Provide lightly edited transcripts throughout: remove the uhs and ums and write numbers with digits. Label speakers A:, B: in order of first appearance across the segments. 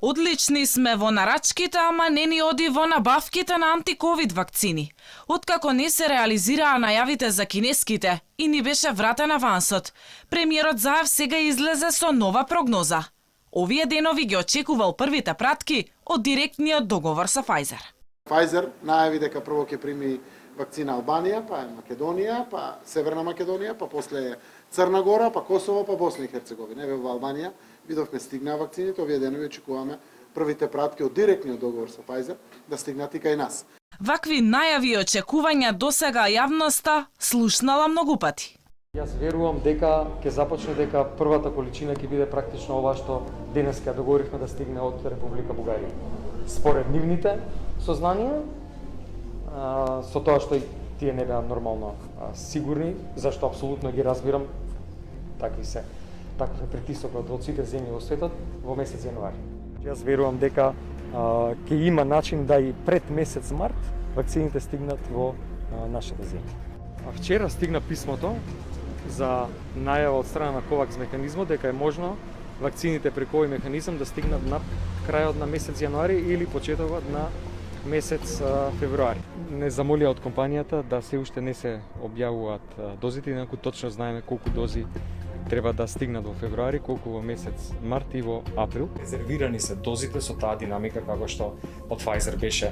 A: Одлични сме во нарачките, ама не ни оди во набавките на антиковид вакцини. Откако не се реализираа најавите за кинеските и ни беше вратен авансот, премиерот Заев сега излезе со нова прогноза. Овие денови ги очекувал првите пратки од директниот договор со Pfizer.
B: Pfizer најави дека прво ќе прими вакцина Албанија, па Македонија, па Северна Македонија, па после Црна Гора, па Косово, па Босна и Херцеговина. Еве во Албанија видовме стигнаа вакцините, овие денови очекуваме првите пратки од директниот договор со Pfizer да стигнат и кај нас.
A: Вакви најави и очекувања досега јавноста слушнала многу пати.
C: Јас верувам дека ќе започне дека првата количина ќе биде практично ова што денеска договоривме да стигне од Република Бугарија. Според нивните сознанија, со тоа што и тие не беа нормално сигурни, зашто апсолутно ги разбирам, таков е притисокот од сите земји во светот во месец јануари. Јас верувам дека ќе има начин да и пред месец март вакцините стигнат во нашата земја. Вчера стигна писмото за најава од страна на COVAX механизмот дека е можно вакцините преку овој механизам да стигнат на крајот на месец јануари или почетокот на месец февруари. Не замолија од компанијата да се уште не се објавуваат дозите, инаку точно знаеме колку дози треба да стигнат во февруари, колку во месец март и во април. Резервирани се дозите со таа динамика како што од Pfizer беше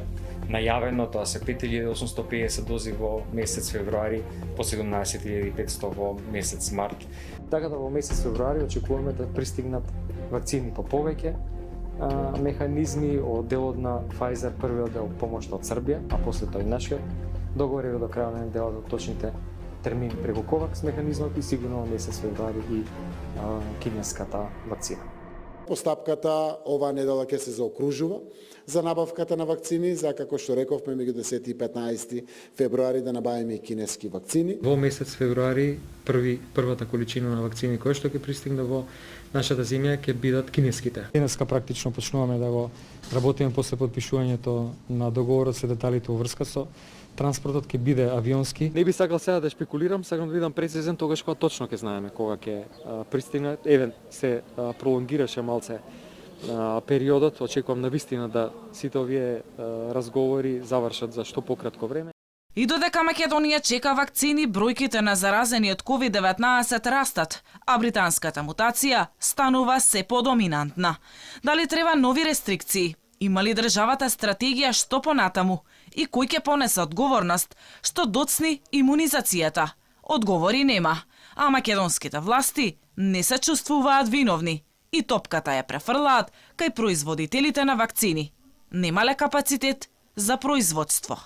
C: најавено, тоа се 5850 дози во месец февруари, по 17500 во месец март. Така да во месец февруари очекуваме да пристигнат вакцини по повеќе механизми од делот на Pfizer, првиот дел помош од Србија, а после тој нашиот договор е до крајот на неделата точните термини преку COVAX механизмот и сигурно во месец февруари и кинеската вакцина.
B: Постапката оваа недела ќе се заокружува за набавката на вакцини, за како што рековме меѓу 10 и 15 февруари да набавиме и кинески вакцини.
C: Во месец февруари првата количина на вакцини кои што ќе пристигне во нашата земја ќе бидат кинеските. Денеска практично почнуваме да го работиме после подпишувањето на договорот со деталите во врска со транспортот ќе биде авионски. Не би сакал сега да шпекулирам, сакам да бидам прецизен тогаш кога точно ќе знаеме кога ќе пристигне. Еве се пролонгираше малце периодот, очекувам навистина да сите овие разговори завршат за што пократко време.
A: И додека Македонија чека вакцини, бројките на заразени од COVID-19 растат, а британската мутација станува се подоминантна. Дали треба нови рестрикции? Има ли државата стратегија што понатаму? И кој ќе понесе одговорност што доцни имунизацијата? Одговори нема, а македонските власти не се чувствуваат виновни и топката ја префрлаат кај производителите на вакцини. Немале капацитет за производство.